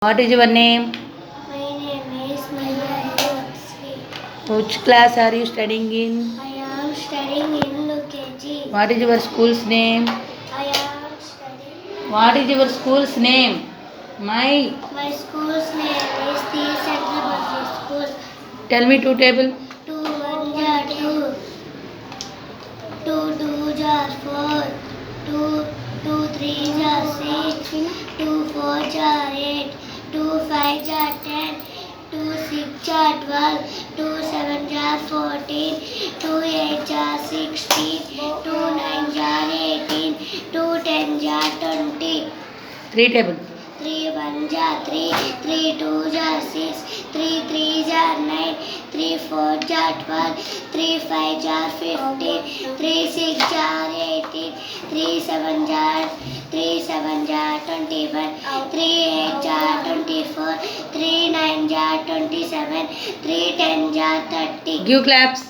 What is your name? My name is Maya. Which class are you studying in? I am studying in UKG. What is your school's name? I am studying. What is your school's name? My. My school's name is the Central Public School. Tell me two table. 2 1 jar 2. 2 2 jar 4. 2 2 3 jar 6. 2 4 jar 8. 2 5 jar 10. 2 6 jar 12. 2 7 jar 14. 2 8 jar 16. 2 9 jar 18. 2 10 jar 20. Three table. 3 1 jar 3. 3 2 jar 6. 3 3 jar 9. 3 4 jar 12. 3 5 jar 15. 3 6 jar 18. 3 7 jar 21. 3 8 jar 24. 3 9 jar 27. 3 10 jar 30. Give claps.